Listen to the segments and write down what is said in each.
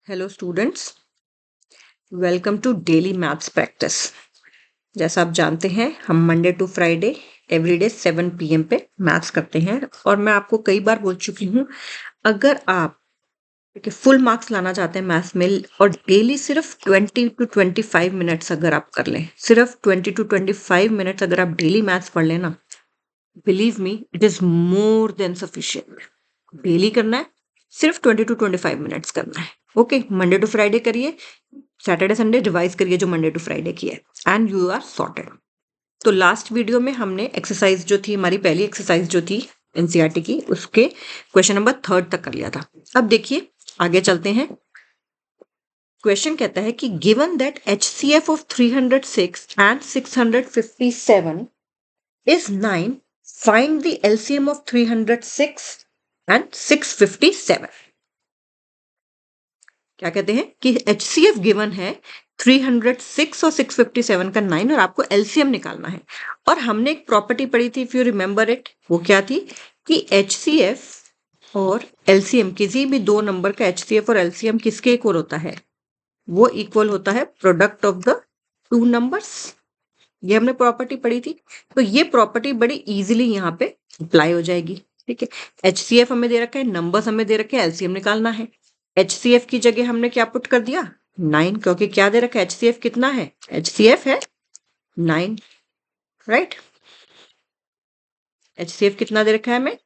Hello students, welcome to daily maths practice. जैसा आप जानते हैं, हम Monday to Friday everyday 7 PM पे मैथ्स करते हैं और मैं आपको कई बार बोल चुकी हूँ, अगर आप फुल मार्क्स लाना चाहते हैं मैथ्स में और डेली सिर्फ 20 to 25 मिनट्स अगर आप कर लें, सिर्फ 20 to 25 मिनट्स अगर आप डेली मैथ्स पढ़ लेना, believe me it is more than sufficient. Daily करना है, सिर्फ 20 to 25 मिनट्स करना है। ओके, मंडे टू फ्राइडे करिए, सैटरडे संडे रिवाइज करिए जो मंडे टू फ्राइडे की है, एंड यू आर सॉर्टेड। तो लास्ट वीडियो में हमने एक्सरसाइज जो थी, हमारी पहली एक्सरसाइज जो थी एनसीईआरटी की, उसके क्वेश्चन नंबर 3 तक कर लिया था। अब देखिए आगे चलते हैं। क्वेश्चन कहता है कि given that HCF of 306 and 657 is 9, find the LCM of 306 and 657। क्या कहते हैं कि HCF गिवन है 306 और 657 का 9 और आपको LCM निकालना है। और हमने एक प्रॉपर्टी पढ़ी थी, इफ यू रिमेंबर इट, वो क्या थी कि HCF और LCM, किसी भी दो नंबर का HCF और LCM किसके इक्वल होता है? वो इक्वल होता है product of the two numbers. ये हमने प्रॉपर्टी पढ़ी थी, तो ये प्रॉपर्टी बड़ी इजीली यहाँ पे अप्लाई हो जाएगी। ठीक है, HCF हमें दे रखा है, नंबर्स हमें दे रखे हैं, LCM निकालना है। HCF की जगह हमने क्या पुट कर दिया? 9, क्योंकि क्या दे रखा है? HCF कितना है? HCF है 9, राइट। HCF कितना दे रखा है हमें?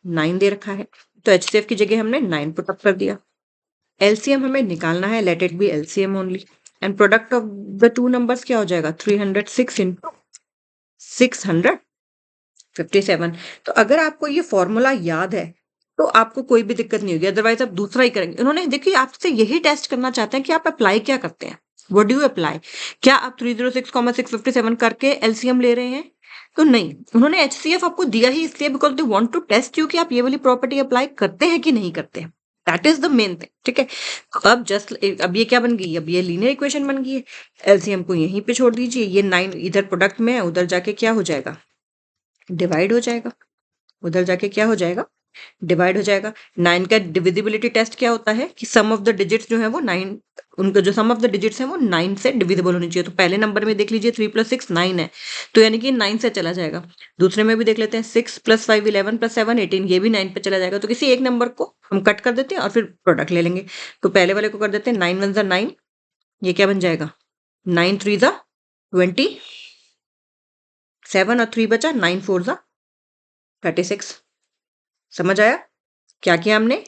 9 दे रखा है, तो HCF की जगह हमने 9 पुट अप कर दिया। LCM हमें निकालना है, let it be LCM only, and product of the two numbers क्या हो जाएगा? 306 इंटू 657। तो अगर आपको ये फॉर्मूला याद है तो आपको कोई भी दिक्कत नहीं होगी, अदरवाइज आप दूसरा ही करेंगे। उन्होंने देखिए आपसे यही टेस्ट करना चाहते हैं कि आप अप्लाई क्या करते हैं, व्हाट डू यू अप्लाई। क्या आप 306,657 करके LCM ले रहे हैं? तो नहीं, उन्होंने HCF आपको दिया ही इसलिए because they want to test you कि आप ये वाली प्रॉपर्टी अप्लाई करते हैं कि नहीं करते हैं। That is the main thing. ठीक है, अब जस्ट अब ये क्या बन गई? अब ये लीनियर इक्वेशन बन गई है। LCM को यहीं पे छोड़ दीजिए, ये 9 इधर प्रोडक्ट में है, उधर जाके क्या हो जाएगा? डिवाइड हो जाएगा। उधर जाके क्या हो जाएगा? डिवाइड हो जाएगा। 9 का डिविजिबिलिटी टेस्ट क्या होता है कि सम ऑफ द डिजिट्स जो है वो 9, उनका जो सम ऑफ द डिजिट्स है वो 9 से डिविजिबल होनी चाहिए। तो पहले नंबर में देख लीजिए 3 + 6 9 है, तो यानी कि 9 से चला जाएगा। दूसरे में भी देख लेते हैं 6 + 5 11 + 7 18, ये भी 9 पे चला जाएगा। तो किसी एक नंबर को हम कट कर देते हैं और फिर प्रोडक्ट ले लेंगे। तो पहले वाले को कर देते हैं 9 1 9, ये क्या बन जाएगा? 9 3 27 और 3 बचा, 9 4 36। समझ आया क्या किया हमने?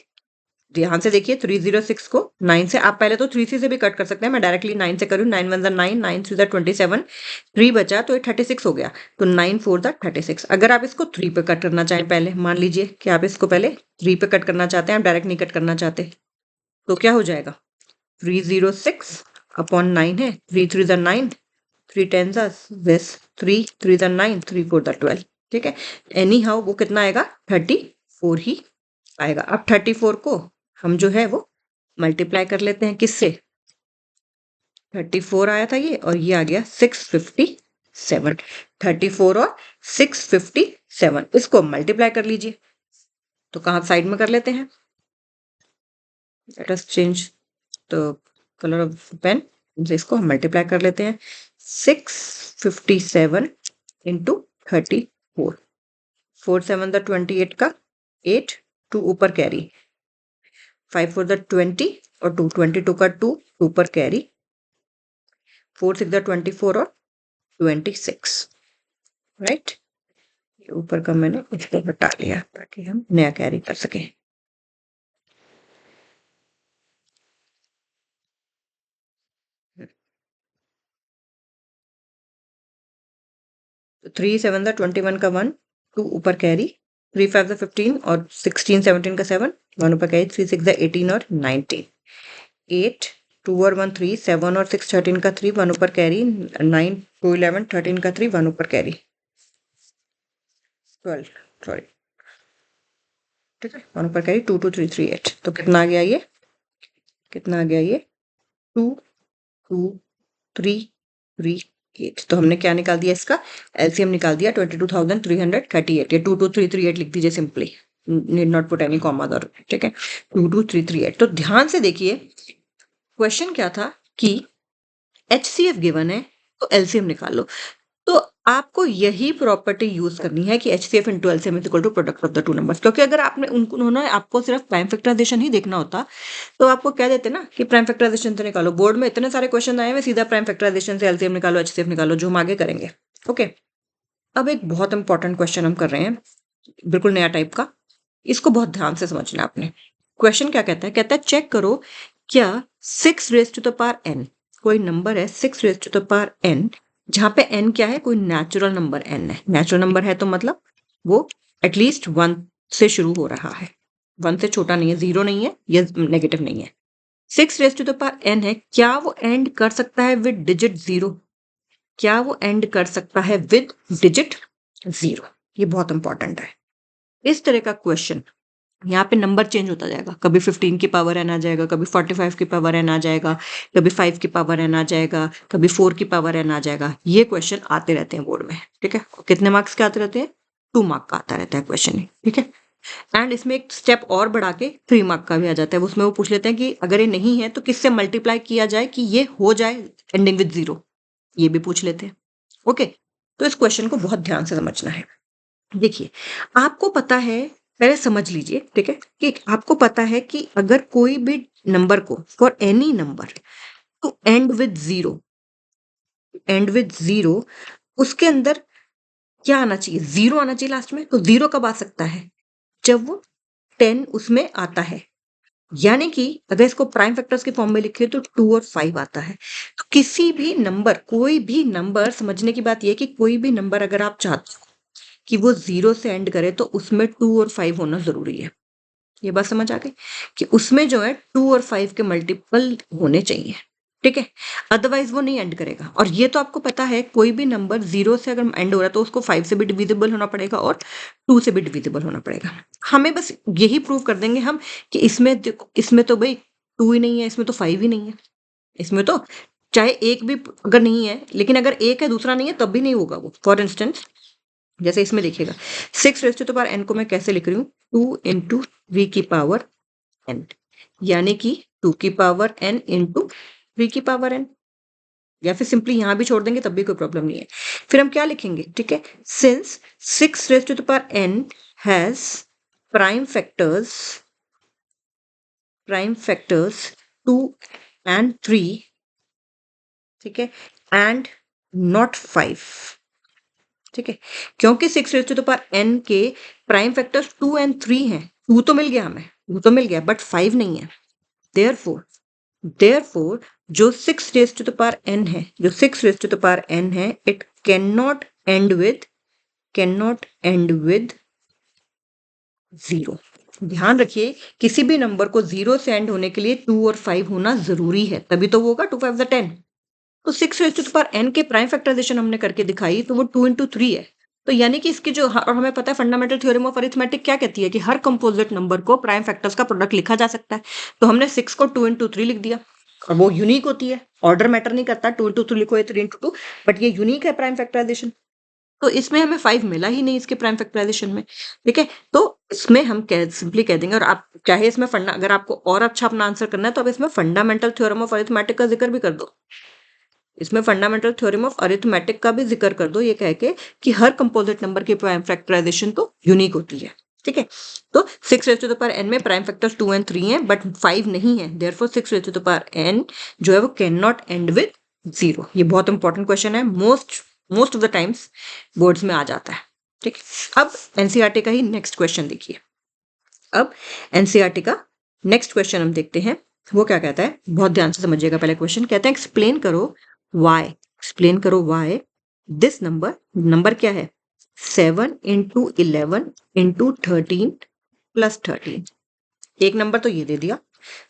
ध्यान से देखिए, 306 को 9 से, आप पहले तो 3C से भी कट कर सकते हैं, मैं डायरेक्टली 9 से करूँ। 9 1 9, 9 3 27, 3 बचा तो ये 36 हो गया, तो 9 4 36। अगर आप इसको 3 पे कट करना चाहें, पहले मान लीजिए कि आप इसको पहले 3 पे कट करना चाहते हैं, आप डायरेक्ट नहीं कट करना चाहते, तो क्या हो जाएगा? 306 अपॉन 9 है, 3 3 9, 3 10 this, 3 3 9, 3 4 12। ठीक है, एनी हाउ वो कितना आएगा? 34 ही आएगा। अब 34 को हम जो है वो मल्टीप्लाई कर लेते हैं, किससे? 34 आया था ये, और ये आ गया 657। 34 और 657 इसको मल्टीप्लाई कर लीजिए। तो कहाँ साइड में कर लेते हैं? Let us change the colour of pen. इसको हम मल्टीप्लाई कर लेते हैं। 657 इंटू 34, 4 7 द 28 का 8, 2 ऊपर कैरी, 5 4 द 20 और 2 22 का 2 ऊपर कैरी, 4 6 द 24 और 26, राइट। ऊपर का मैंने इसको हटा लिया ताकि हम नया कैरी कर सकें। तो 3 7 द 21 का 1, 2 ऊपर कैरी, 3 5 द 15 और 16 17 का 7, 1 ऊपर कैरी, 3 6 द 18 और 19, 8 2 और 1 3, 7 और 6 13 का 3, 1 ऊपर कैरी, 9 2 11 13 का 3, 1 ऊपर कैरी, 12, सॉरी, ठीक है, 1 ऊपर कैरी, 2 2 3 3 8। तो कितना आ गया ये? कितना आ गया ये? 2 2 3 3 8। तो हमने क्या निकाल दिया? इसका LCM निकाल दिया 22,338। ये 22338 लिख दीजिए simply. Need not put any comma और, ठीक है। 22338। तो ध्यान से देखिए क्वेश्चन क्या था कि HCF गिवन है तो LCM निकाल लो। तो आपको यही प्रॉपर्टी यूज करनी है कि HCF into LCM is equal to product of the two numbers. क्योंकि अगर आपने उन्होंने आपको सिर्फ प्राइम फैक्टराइजेशन ही देखना होता तो आपको कह देते ना कि प्राइम फैक्टराइजेशन से निकालो। बोर्ड में इतने सारे क्वेश्चन आए हुए, सीधा प्राइम फैक्टराइजेशन से LCM निकालो, HCF निकालो, जो हम आगे करेंगे। ओके, अब एक बहुत इंपॉर्टेंट क्वेश्चन हम कर रहे हैं, बिल्कुल नया टाइप का। इसको बहुत ध्यान से समझना है आपने। क्वेश्चन क्या कहता है? कहता है चेक करो क्या 6 raise to the power n, कोई नंबर है 6 raise to the power n, जहां पे n क्या है? कोई नेचुरल नंबर n है। नेचुरल नंबर है तो मतलब वो एटलीस्ट 1 से शुरू हो रहा है, 1 से छोटा नहीं है, 0 नहीं है या नेगेटिव नहीं है। 6 raise to the power n है, क्या वो एंड कर सकता है विद डिजिट 0? क्या वो एंड कर सकता है विद डिजिट 0? ये बहुत इंपॉर्टेंट है। इस तरह का क्वेश्चन, यहाँ पे नंबर चेंज होता जाएगा, कभी 15 की पावर n आ जाएगा, कभी 45 की पावर n आ जाएगा, कभी 5 की पावर n आ जाएगा, कभी 4 की पावर n आ जाएगा। ये क्वेश्चन आते रहते हैं बोर्ड में, ठीक है। कितने मार्क्स के आते रहते हैं? 2 मार्क का आता रहता है क्वेश्चन, ठीक है। एंड इसमें एक स्टेप और बढ़ा के 3 मार्क का भी आ जाता है। उसमें वो पूछ लेते हैं कि अगर ये नहीं है तो किससे मल्टीप्लाई किया जाए कि ये हो जाए एंडिंग विद 0, ये भी पूछ लेते हैं। ओके, तो इस क्वेश्चन को बहुत ध्यान से समझना है। देखिए, आपको पता है, पहले समझ लीजिए, ठीक है, कि आपको पता है कि अगर कोई भी नंबर को, for any number two and with 0, and with 0, उसके अंदर क्या आना चाहिए? 0 आना चाहिए लास्ट में। तो 0 कब आ सकता है? जब वो 10 उसमें आता है। यानी कि अगर इसको प्राइम फैक्टर्स के फॉर्म में लिखे तो 2 और 5 आता है। तो किसी भी नंबर, कोई भी नंबर, समझने की बात यह है कि कोई भी नंबर अगर आप चाहते हो कि वो 0 से एंड करे तो उसमें 2 और 5 होना जरूरी है। ये बात समझ आ गई कि उसमें जो है 2 और 5 के मल्टीपल होने चाहिए, ठीक है, अदरवाइज वो नहीं एंड करेगा। और ये तो आपको पता है, कोई भी नंबर 0 से अगर एंड हो रहा है तो उसको 5 से भी डिविजिबल होना पड़ेगा और 2 से भी डिविजिबल होना पड़ेगा। हमें बस यही प्रूव कर देंगे हम कि इसमें देखो, इसमें तो भाई 2 ही नहीं है, इसमें तो 5 ही नहीं है। इसमें तो चाहे एक भी अगर नहीं है, लेकिन अगर एक है दूसरा नहीं है तब भी नहीं होगा वो। फॉर इंस्टेंस, जैसे इसमें देखिएगा 6 raise to the power n को मैं कैसे लिख रही हूँ? 2 इंटू वी की पावर n, यानी कि 2 की पावर n इंटू वी की पावर n, या फिर सिंपली यहां भी छोड़ देंगे तब भी कोई प्रॉब्लम नहीं है। फिर हम क्या लिखेंगे? ठीक है, since 6 raise to the power n has prime factors, prime factors 2 and 3, ठीक है, एंड नॉट 5, ठीक है, क्योंकि 6 raise to the power n के प्राइम फैक्टर्स 2 एंड 3 हैं। 2 तो मिल गया हमें, 2 तो मिल गया, बट 5 नहीं है। देयरफॉर जो 6 raise to the power n है, जो 6 raise to the power n है, it can not end with 0। ध्यान रखिए, किसी भी नंबर को 0 से एंड होने के लिए 2 और 5 होना जरूरी है, तभी तो वो होगा 2 5 10। तो 6 raise to the power n के प्राइम फैक्टराइजेशन हमने करके दिखाई तो वो 2 इंटू 3 है। तो यानी कि इसकी जो, और हमें पता है फंडामेंटल थ्योरम ऑफ अरिथमेटिक क्या कहती है कि हर कंपोजिट नंबर को प्राइम फैक्टर्स का प्रोडक्ट लिखा जा सकता है। तो हमने 6 को 2 इंटू 3 लिख दिया, और वो यूनिक होती है, ऑर्डर मैटर नहीं करता, 2 इंटू 3 लिखो या 3 इंटू 2, बट ये यूनिक है प्राइम फैक्टराइजेशन। तो इसमें हमें 5 मिला ही नहीं इसके प्राइम फैक्टराइजेशन में, ठीक है। तो इसमें हम सिंपली कह देंगे, और आप चाहे इसमें अगर आपको और अच्छा अपना आंसर करना है तो आप इसमें फंडामेंटल थ्योरम ऑफ अरिथमेटिक का जिक्र भी कर दो। इसमें फंडामेंटल थ्योरम ऑफ अरिथमेटिक का भी जिक्र कर दो, ये कह के कि हर कंपोजिट नंबर की प्राइम फैक्टराइजेशन तो यूनिक होती है, ठीक है। तो 6 raise to the power n में प्राइम फैक्टर्स 2 एंड 3 हैं, बट 5 नहीं है। Therefore 6 raise to the power n जो है वो कैन नॉट एंड विद 0। ये बहुत इंपॉर्टेंट क्वेश्चन है, most of the times boards में आ जाता है, ठीक। अब एनसीईआरटी का ही नेक्स्ट क्वेश्चन देखिए। अब एनसीईआरटी का नेक्स्ट क्वेश्चन हम देखते हैं, वो क्या कहता है, बहुत ध्यान से समझिएगा। पहले क्वेश्चन कहता है एक्सप्लेन करो वाई, एक्सप्लेन करो वाई दिस नंबर क्या है? 7 इंटू 11 इंटू 13 प्लस 13। एक नंबर तो ये दे दिया,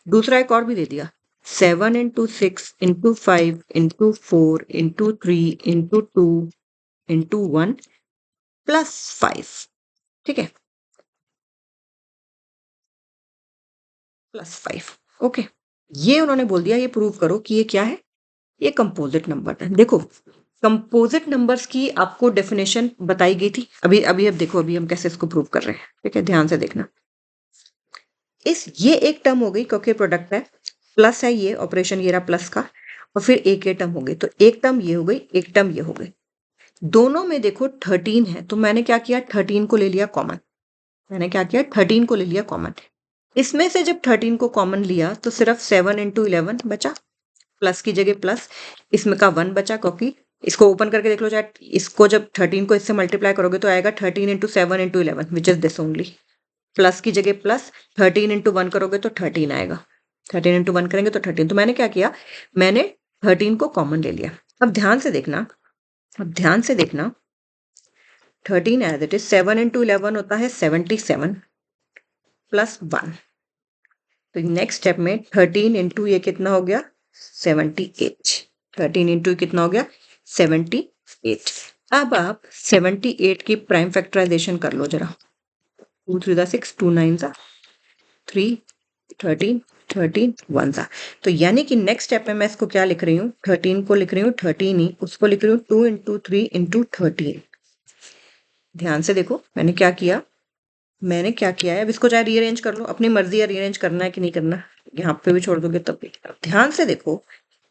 दूसरा एक और भी दे दिया, 7 into 6 into 5 into 4 into 3 into 2 into 1 plus 5, ठीक है, प्लस 5। ओके, ये उन्होंने बोल दिया, ये प्रूव करो कि ये क्या है, ये कंपोजिट नंबर है। देखो, कंपोजिट नंबर्स की आपको डेफिनेशन बताई गई थी। अभी अभी अब देखो, अभी हम कैसे इसको प्रूव कर रहे हैं, ठीक है, ध्यान से देखना। ये एक टर्म हो गई क्योंकि प्रोडक्ट है, प्लस है, ये ऑपरेशन ये रहा प्लस का, और फिर एक ये टर्म हो गई, तो एक टर्म ये हो गई, एक टर्म ये हो गई। दोनों में देखो 13 है, तो मैंने क्या किया, 13 को ले लिया कॉमन। मैंने क्या किया, 13 को ले लिया कॉमन। इसमें से जब 13 को कॉमन लिया तो सिर्फ 7 इंटू 11 बचा, प्लस की जगह प्लस, इसमें का 1 बचा, क्योंकि इसको ओपन करके देख लो, चाहे इसको जब 13 को इससे मल्टीप्लाई करोगे तो आएगा 13 into 7 into 11 which is this only. Plus की जगह प्लस, 13 इंटू 1 करोगे तो 13 आएगा, 13 इंटू 1 करेंगे तो 13। तो मैंने क्या किया, मैंने 13 को कॉमन ले लिया। अब ध्यान से देखना, अब ध्यान से देखना, 13 एज इट इज, 7 इंटू 11 होता है 77 प्लस 1। तो नेक्स्ट स्टेप में 13 इंटू ये कितना हो गया, 78। 13 इंटू कितना हो गया, 78। अब आप 78 की प्राइम फैक्टराइजेशन कर लो जरा। 2 3 6, 2 9 3, 13, 13 1 तो यानी कि नेक्स्ट स्टेप में मैं इसको क्या लिख रही हूँ, 13 को लिख रही हूँ 13 ही, उसको लिख रही हूँ 2 इंटू 3 इंटू 13। ध्यान से देखो मैंने क्या किया, मैंने क्या किया है। अब इसको चाहे रीअरेंज कर लो, अपनी मर्जी है रीअरेंज करना है कि नहीं करना, यहाँ पे भी छोड़ दोगे तब भी। ध्यान से देखो,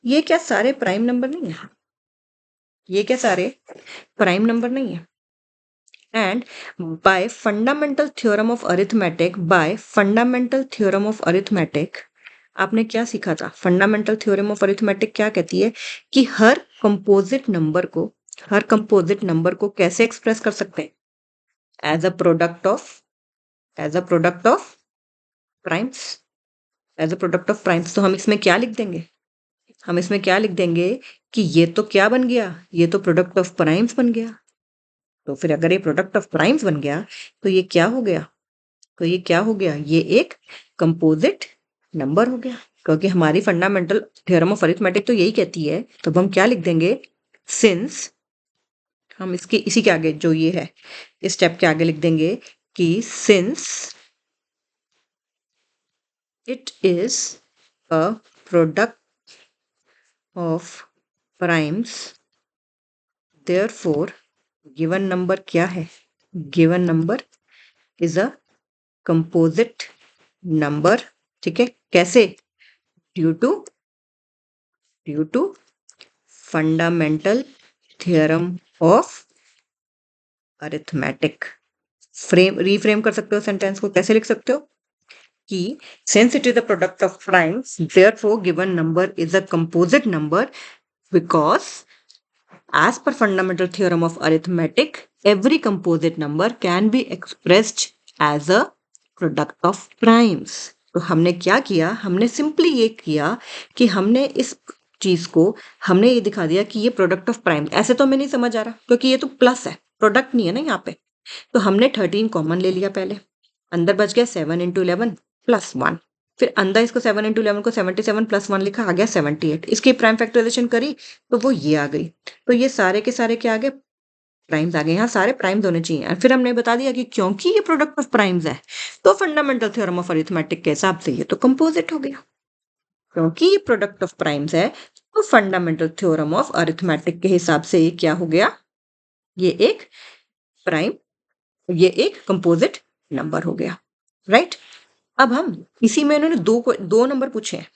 ये क्या सारे प्राइम नंबर नहीं है, ये क्या सारे प्राइम नंबर नहीं है। And bye fundamental theorem of arithmetic, bye fundamental theorem of arithmetic, आपने क्या सीखा था, फंडामेंटल थ्योरम ऑफ अरिथमेटिक क्या कहती है कि हर कंपोजिट नंबर को, हर कंपोजिट नंबर को कैसे एक्सप्रेस कर सकते हैं, as a product of, as a product of primes, as a product of primes. तो हम इसमें क्या लिख देंगे, हम इसमें क्या लिख देंगे कि ये तो क्या बन गया, ये तो प्रोडक्ट ऑफ प्राइम्स बन गया। तो फिर अगर ये प्रोडक्ट ऑफ प्राइम्स बन गया तो ये क्या हो गया, तो ये क्या हो गया, ये एक कंपोजिट नंबर हो गया, क्योंकि हमारी फंडामेंटल थ्योरम ऑफ अरिथमेटिक तो यही कहती है। तो हम क्या लिख देंगे, सिंस, हम इसके इसी के आगे जो ये है, इस स्टेप के आगे लिख देंगे कि since it is a product of primes, therefore given number क्या है, given number is a composite number. ठीक है, कैसे, due to fundamental theorem of arithmetic. Frame reframe कर सकते हो सेंटेंस को, कैसे लिख सकते हो कि since it is the product of primes, therefore given number is a composite number, because as per fundamental theorem of arithmetic, every composite number can be expressed as a product of primes। तो हमने क्या किया, हमने simply ये किया कि हमने इस चीज को, हमने ये दिखा दिया कि ये प्रोडक्ट ऑफ प्राइम। ऐसे तो हमें नहीं समझ आ रहा क्योंकि ये तो प्लस है, प्रोडक्ट नहीं है ना यहाँ पे। तो हमने 13 कॉमन ले लिया पहले, अंदर बच गया 7 इंटू 11 प्लस 1, फिर अंदर इसको 7 इंटू 11 को 77 प्लस 1 लिखा, आ गया 78। इसकी प्राइम फैक्टराइजेशन करी तो वो ये आ गई। तो ये सारे के सारे क्या आ गए, प्राइम्स आ गए, यहाँ सारे प्राइम्स होने चाहिए। और फिर हमने बता दिया कि क्योंकि ये प्रोडक्ट ऑफ प्राइम्स है तो फंडामेंटल थ्योरम ऑफ अरिथमेटिक के हिसाब से ये तो कंपोजिट हो गया। क्योंकि ये प्रोडक्ट ऑफ प्राइम्स है तो फंडामेंटल थ्योरम ऑफ अरिथमेटिक के हिसाब से ये क्या हो गया, ये एक प्राइम, ये एक कंपोजिट नंबर हो गया, राइट। अब हम इसी में उन्होंने दो नंबर पूछे हैं,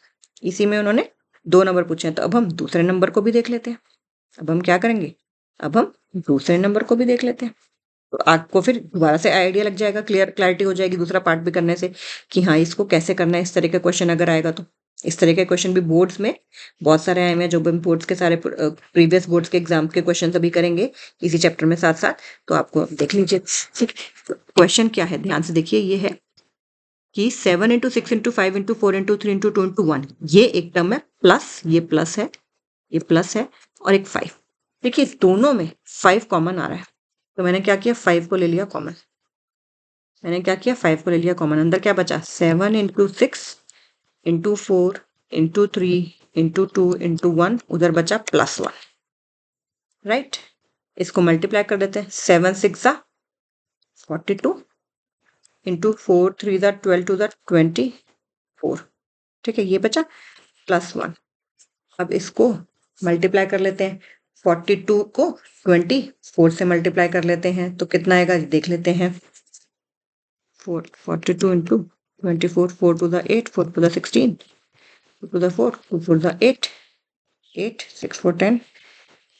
इसी में उन्होंने 2 नंबर पूछे हैं, तो अब हम दूसरे नंबर को भी देख लेते हैं। अब हम क्या करेंगे, अब हम दूसरे नंबर को भी देख लेते हैं। तो आपको फिर दोबारा से आइडिया लग जाएगा, क्लैरिटी हो जाएगी दूसरा पार्ट भी करने से कि हाँ इसको कैसे करना है। इस तरह का क्वेश्चन अगर आएगा तो, इस तरह के क्वेश्चन भी बोर्ड्स में बहुत सारे आए हुए हैं, जो भी बोर्ड्स के सारे प्रीवियस बोर्ड्स के एग्जाम के क्वेश्चन अभी करेंगे इसी चैप्टर में साथ साथ, तो आपको देख लीजिए। क्वेश्चन क्या है, ध्यान से देखिए, ये है कि 7 into 6 into 5 into 4 into 3 into 2 into 1, ये एक टर्म है प्लस, ये प्लस है, ये प्लस है, और एक 5। देखिए दोनों में 5 कॉमन आ रहा है, तो मैंने क्या किया, 5 को ले लिया कॉमन। मैंने क्या किया, 5 को ले लिया कॉमन। अंदर क्या बचा, 7 into 6 into 4 into 3 into 2 into 1, उधर बचा प्लस 1, राइट। इसको मल्टीप्लाई कर देते हैं, 7 6 42 इंटू 4 3 12 2 24, ठीक है, ये बचा प्लस 1। अब इसको मल्टीप्लाई कर लेते हैं, 42 को 24 से मल्टीप्लाई कर लेते हैं तो कितना आएगा देख लेते हैं। 42 into 24, 4 two the 8, 4 two the 16, 2 two the 4, 2 two the 8, 8, 6 4 10,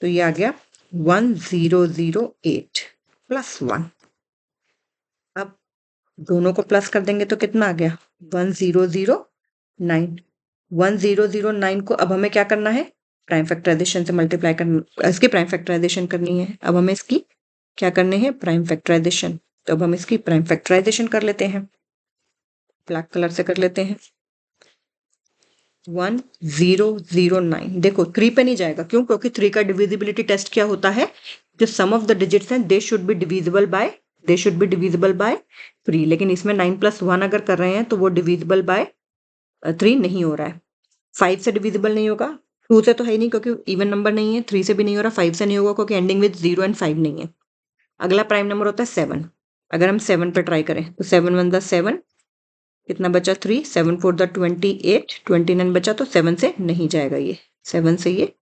तो ये आ गया 1008 प्लस 1। अब दोनों को प्लस कर देंगे तो कितना आ गया 1009। 1009 को अब हमें क्या करना है, प्राइम फैक्टराइजेशन से मल्टीप्लाई करना, इसकी प्राइम फैक्टराइजेशन करनी है। अब हमें इसकी क्या करने हैं, प्राइम फैक्टराइजेशन। तो अब हम इसकी प्राइम फैक्टराइजेशन कर लेते हैं, ब्लैक कलर से कर लेते हैं। 1009, देखो 3 पे नहीं जाएगा, क्यों? क्योंकि 3 का डिविजिबिलिटी टेस्ट क्या होता है, जो सम ऑफ द डिजिट्स हैं they should be divisible by 3। लेकिन इसमें 9 प्लस 1 अगर कर रहे हैं तो वो डिविजिबल बाय 3 नहीं हो रहा है। 5 से डिविजिबल नहीं होगा, 2 से तो है ही नहीं क्योंकि इवन नंबर नहीं है, 3 से भी नहीं हो रहा, 5 से नहीं होगा क्योंकि एंडिंग विद 0 एंड 5 नहीं है। अगला प्राइम नंबर होता है 7। अगर हम 7 पे ट्राई करें तो 7 1 द 7, कितना बचा 3, 7 4 द 28, 29 बचा, तो 7 से नहीं जाएगा, ये 7 से ये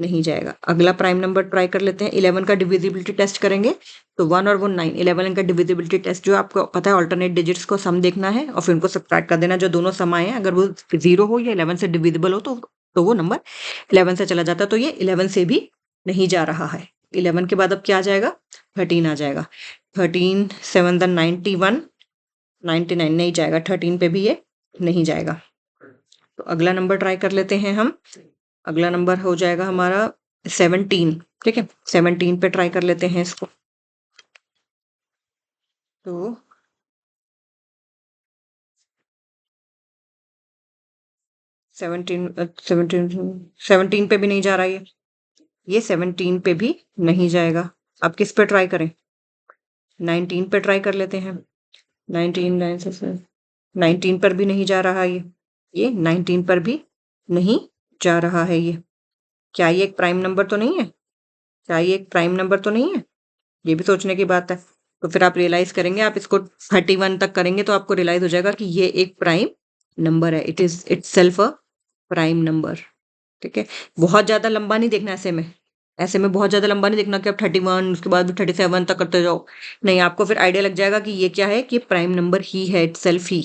नहीं जाएगा। अगला प्राइम नंबर ट्राई कर लेते हैं, 11 का डिविजिबिलिटी टेस्ट करेंगे तो 1 और वो 9, 11 का डिविजिबिलिटी टेस्ट जो आपको पता है, ऑल्टरनेट डिजिट्स को सम देखना है और फिर उनको सब्ट्रैक्ट कर देना, जो दोनों सम आए हैं अगर वो 0 हो या 11 से डिविजिबल हो तो वो नंबर 11 से चला जाता है, तो ये 11 से भी नहीं जा रहा है। 11 के बाद अब क्या आ जाएगा, 13 आ जाएगा। 13 7 द 91, 99 नहीं जाएगा, 13 पे भी ये नहीं जाएगा। तो अगला नंबर ट्राई कर लेते हैं हम। अगला नंबर हो जाएगा हमारा 17, ठीक है, 17 पे ट्राई कर लेते हैं इसको। तो 17 पे भी नहीं जा रहा है, ये 17 पे भी नहीं जाएगा। अब किस पे ट्राई करें, 19 पे ट्राई कर लेते हैं। 19 19 पर भी नहीं जा रहा ये 19 पर भी नहीं जा रहा है। ये क्या ये एक प्राइम नंबर तो नहीं है, क्या ये एक प्राइम नंबर तो नहीं है, ये भी सोचने की बात है। तो फिर आप रियलाइज करेंगे, आप इसको 31 तक करेंगे तो आपको रियलाइज हो जाएगा कि ये एक प्राइम नंबर है, it is itself a prime number, ठीक है। बहुत ज्यादा लंबा नहीं देखना ऐसे में, ऐसे में बहुत ज्यादा लंबा नहीं देखना कि आप 31 उसके बाद भी 37 तक करते जाओ, नहीं, आपको फिर आइडिया लग जाएगा कि ये क्या है, कि प्राइम नंबर ही है, इटसेल्फ ही।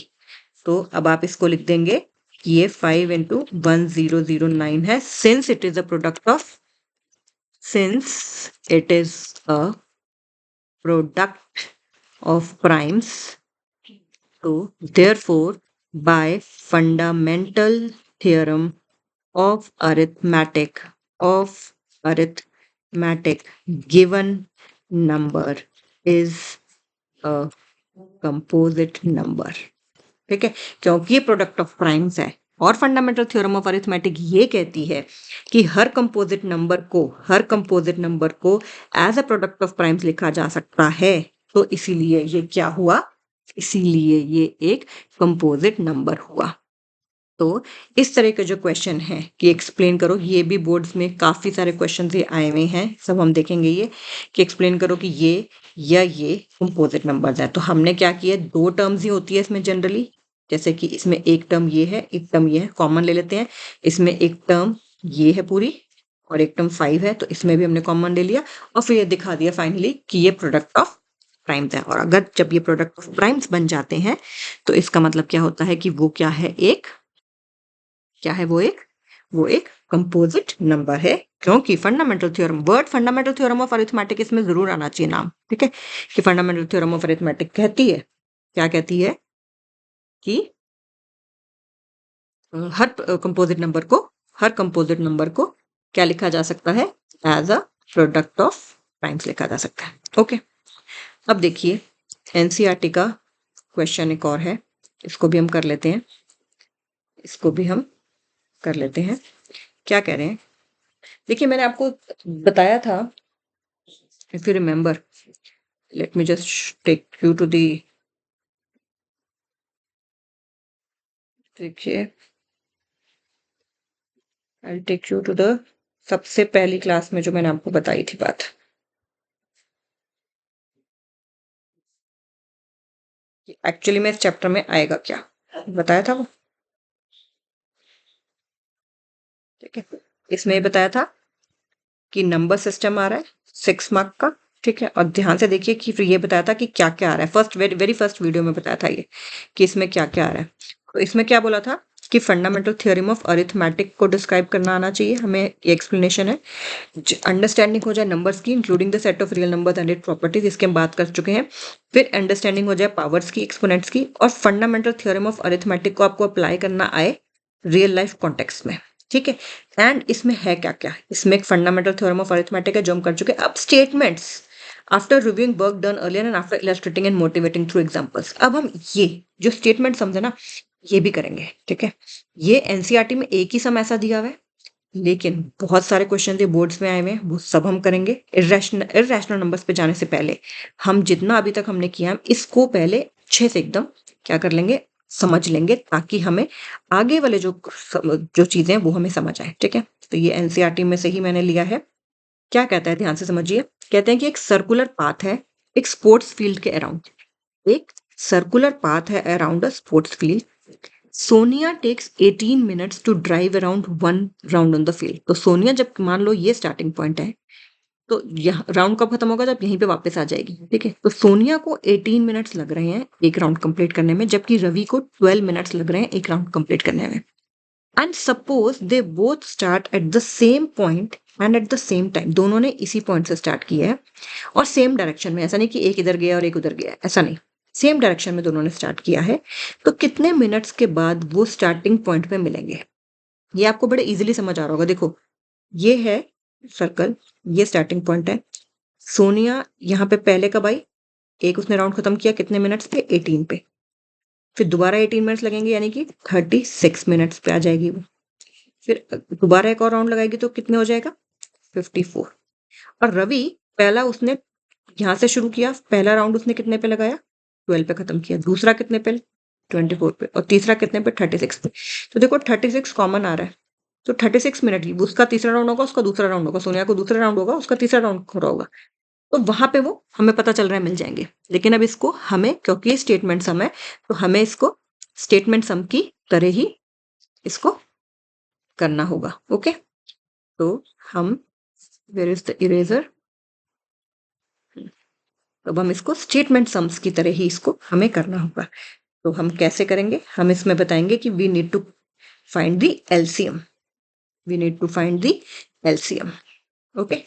तो अब आप इसको लिख देंगे कि ये 5 इंटू 1009 है, since it is a product of, since it is a product of primes, so therefore by fundamental theorem of arithmetic, given number is a composite number, ठीक है, क्योंकि ये प्रोडक्ट ऑफ प्राइम्स है। और फंडामेंटल थ्योरम ऑफ अरिथमेटिक ये कहती है कि हर कंपोजिट नंबर को as a product of primes लिखा जा सकता है। तो इसीलिए ये क्या हुआ, इसीलिए ये एक कंपोजिट नंबर हुआ। तो इस तरह के जो क्वेश्चन है कि एक्सप्लेन करो, ये भी बोर्ड्स में काफी सारे क्वेश्चन ये आए हुए हैं, सब हम देखेंगे ये कि एक्सप्लेन करो कि ये या ये कंपोजिट नंबर्स है। तो हमने क्या किया, 2 टर्म्स ही होती है इसमें जनरली, जैसे कि इसमें एक टर्म ये है, एक टर्म ये है, कॉमन ले लेते हैं। इसमें एक टर्म ये है पूरी और एक टर्म 5 है, तो इसमें भी हमने कॉमन ले लिया और फिर ये दिखा दिया फाइनली कि ये प्रोडक्ट ऑफ प्राइम्स है। और अगर जब ये प्रोडक्ट ऑफ प्राइम्स बन जाते हैं तो इसका मतलब क्या होता है कि वो क्या है, एक क्या है, वो एक कंपोजिट नंबर है। क्योंकि fundamental theorem, word fundamental theorem of arithmetic इसमें जरूर आना चाहिए नाम, ठीक है, कि फंडामेंटल थ्योरम ऑफ अरिथमेटिक कहती है, क्या कहती है कि हर कंपोजिट नंबर को क्या लिखा जा सकता है, as a product of primes लिखा जा सकता है। ओके, अब देखिए एनसीईआरटी का क्वेश्चन एक और है, इसको भी हम कर लेते हैं, इसको भी हम कर लेते हैं। क्या कह रहे हैं, देखिए मैंने आपको बताया था, if you remember, let me just take you to the, देखिए I take you to the सबसे पहली क्लास में जो मैंने आपको बताई थी बात, एक्चुअली में इस चैप्टर में आएगा क्या बताया था वो, ठीक है, इसमें बताया था कि नंबर सिस्टम आ रहा है 6 मार्क का, ठीक है। और ध्यान से देखिए कि फिर ये बताया था कि क्या क्या आ रहा है, फर्स्ट वेरी फर्स्ट वीडियो में बताया था ये कि इसमें क्या क्या आ रहा है। तो इसमें क्या बोला था कि फंडामेंटल थ्योरम ऑफ अरिथमेटिक को डिस्क्राइब करना आना चाहिए हमें, ये एक्सप्लेनेशन है। अंडरस्टैंडिंग हो जाए नंबर्स की including the set of real numbers and it properties, इसके हम बात कर चुके हैं। फिर अंडरस्टैंडिंग हो जाए पावर्स की, एक्सपोनेंट्स की, और फंडामेंटल थ्योरम ऑफ अरिथमेटिक को आपको अप्लाई करना आए रियल लाइफ कॉन्टेक्स्ट में, ठीक है। एंड इसमें है क्या क्या, इसमें एक फंडामेंटल थ्योरम ऑफ अरिथमेटिक है जो हम कर चुके हैं। अब statements after reviewing work done earlier and after illustrating and motivating through examples, अब हम ये जो स्टेटमेंट समझे ना ये भी करेंगे, ठीक है। ये एनसीईआरटी में एक ही सम ऐसा दिया हुआ है, लेकिन बहुत सारे क्वेश्चन ये बोर्ड्स में आए हुए हैं, वो सब हम करेंगे। इर्रेशनल नंबर्स पे जाने से पहले हम जितना अभी तक हमने किया हम इसको पहले अच्छे से एकदम क्या कर लेंगे, समझ लेंगे, ताकि हमें आगे वाले जो चीजें हैं वो हमें समझ आए, ठीक है। तो ये एनसीईआरटी में से ही मैंने लिया है। क्या कहता है, ध्यान से समझिए। कहते हैं कि एक सर्कुलर पाथ है एक स्पोर्ट्स फील्ड के अराउंड, एक सर्कुलर पाथ है around a sports field. Sonia takes 18 minutes to drive around 1 round on the field. तो सोनिया जब मान लो ये स्टार्टिंग पॉइंट है, तो यहाँ राउंड कब खत्म होगा, जब यहीं पे वापस आ जाएगी, ठीक है। तो सोनिया को 18 मिनट्स लग रहे हैं एक राउंड कंप्लीट करने में, जबकि रवि को 12 मिनट्स लग रहे हैं एक राउंड कंप्लीट करने में। And suppose they both start at the same point and at the same time, दोनों ने इसी पॉइंट से स्टार्ट किया है और सेम डायरेक्शन में, ऐसा नहीं कि एक इधर गया और एक उधर गया, ऐसा नहीं, सेम डायरेक्शन में दोनों ने स्टार्ट किया है। तो कितने मिनट्स के बाद वो स्टार्टिंग पॉइंट पे मिलेंगे, ये आपको बड़े इजीली समझ आ रहा होगा। देखो ये है सर्कल, ये स्टार्टिंग पॉइंट है। सोनिया यहाँ पे पहले कब आई, एक उसने राउंड खत्म किया कितने मिनट्स पे, 18 पे। फिर दोबारा 18 मिनट्स लगेंगे, यानी कि 36 मिनट्स पे आ जाएगी वो। फिर दोबारा एक और राउंड लगाएगी तो कितने हो जाएगा, 54। और रवि पहला उसने यहाँ से शुरू किया, पहला राउंड उसने कितने पे लगाया, 12 पे खत्म किया, दूसरा कितने पे, 24 पे, और तीसरा कितने पे, 36 पे। तो देखो 36 कॉमन आ रहा है, तो 36 मिनट ही उसका तीसरा राउंड होगा, उसका दूसरा राउंड होगा, सोनिया को दूसरा राउंड होगा, उसका तीसरा राउंड हो रहा होगा। तो वहां पे वो हमें पता चल रहा है मिल जाएंगे। लेकिन अब इसको हमें, क्योंकि स्टेटमेंट सम है, तो हमें इसको स्टेटमेंट सम की तरह ही इसको करना होगा, ओके। तो हम, वेयर इज द इरेजर, अब हम इसको स्टेटमेंट सम्स की तरह ही इसको हमें करना होगा। तो हम कैसे करेंगे, हम इसमें बताएंगे कि we need to find the LCM, we need to find the LCM, okay.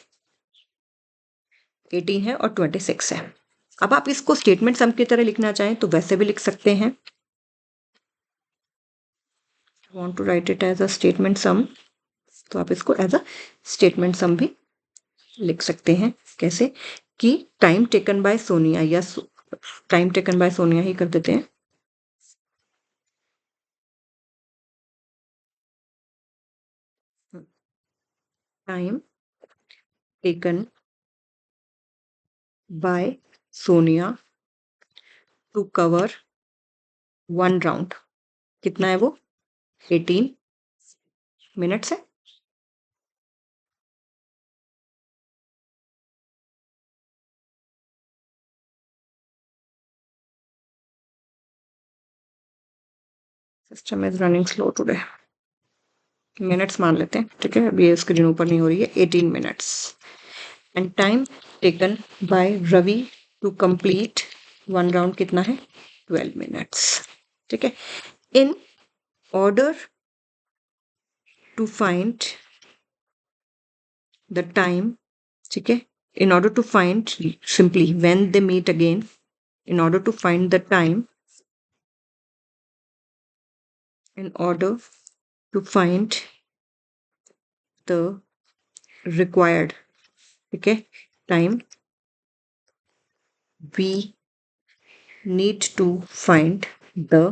18 है और 26 है। अब आप इसको स्टेटमेंट सम की तरह लिखना चाहें तो वैसे भी लिख सकते हैं, want to write it as a statement sum, तो आप इसको एज अ स्टेटमेंट सम भी लिख सकते हैं। कैसे कि टाइम टेकन बाय सोनिया, या टाइम टेकन बाय सोनिया ही कर देते हैं। Time taken by Sonia to cover 1 round, कितना है वो, 18 मिनट्स है। System is running slow today, minutes मान लेते हैं, ठीक है। अभी ये स्क्रीन ऊपर नहीं हो रही है, 18 minutes. And time taken by Ravi to complete 1 round कितना है, 12 मिनट्स, ठीक है। In order to find the time, ठीक है, in order to find, simply when they meet again, in order to find the time, in order to find the required, okay, time, we need to find the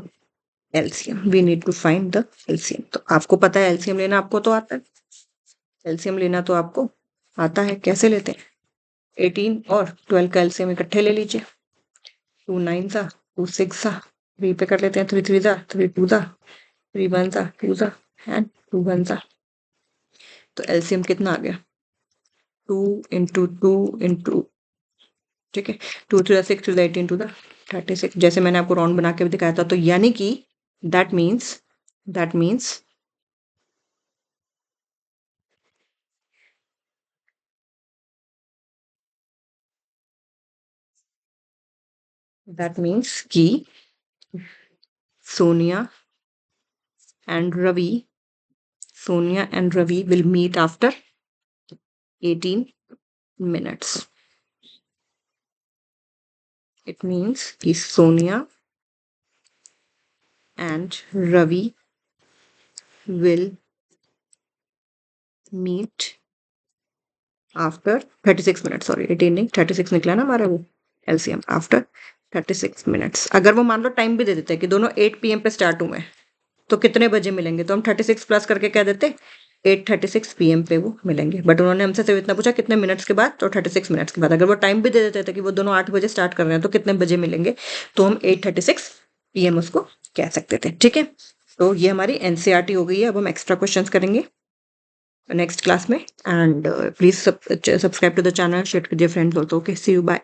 LCM, we need to find the LCM। तो आपको पता है LCM लेना, आपको तो आता है, LCM लेना तो आपको आता है। कैसे लेते हैं, 18 और 12 का LCM इकट्ठे ले लीजिए, 2 9 सा, 2 6 सा, 3 पे कर लेते हैं, 3 3 सा, 3 2 सा, 3 1 सा, 2 सा, एंड 2 1 सा। तो एलसीएम कितना आ गया, 2 इंटू 2 इंटू, ठीक है, 2 3 6 टू द 18 टू द 36, जैसे मैंने आपको राउंड बना के भी दिखाया था। तो यानी कि दैट मीन्स दैट मीन्स कि Sonia and Ravi will meet after 18 minutes. It means कि Sonia and Ravi will meet after 36 minutes. Sorry, 18 नहीं 36 निकला ना हमारा वो LCM after 36 minutes. अगर वो मान लो टाइम भी दे देते हैं कि दोनों 8 PM पे स्टार्ट हुए तो कितने बजे मिलेंगे, तो हम 36 प्लस करके कह देते 8:36 PM पे वो मिलेंगे। बट उन्होंने हमसे सिर्फ इतना पूछा कितने मिनट्स के बाद, तो 36 मिनट्स के बाद। अगर वो टाइम भी दे देते थे कि वो दोनों 8 बजे स्टार्ट कर रहे हैं तो कितने बजे मिलेंगे, तो हम 8:36 PM उसको कह सकते थे। ठीक है, तो ये हमारी NCERT हो गई है। अब हम एक्स्ट्रा क्वेश्चंस करेंगे नेक्स्ट क्लास में। And please subscribe to the channel, share with your friends also. Okay, see you, bye.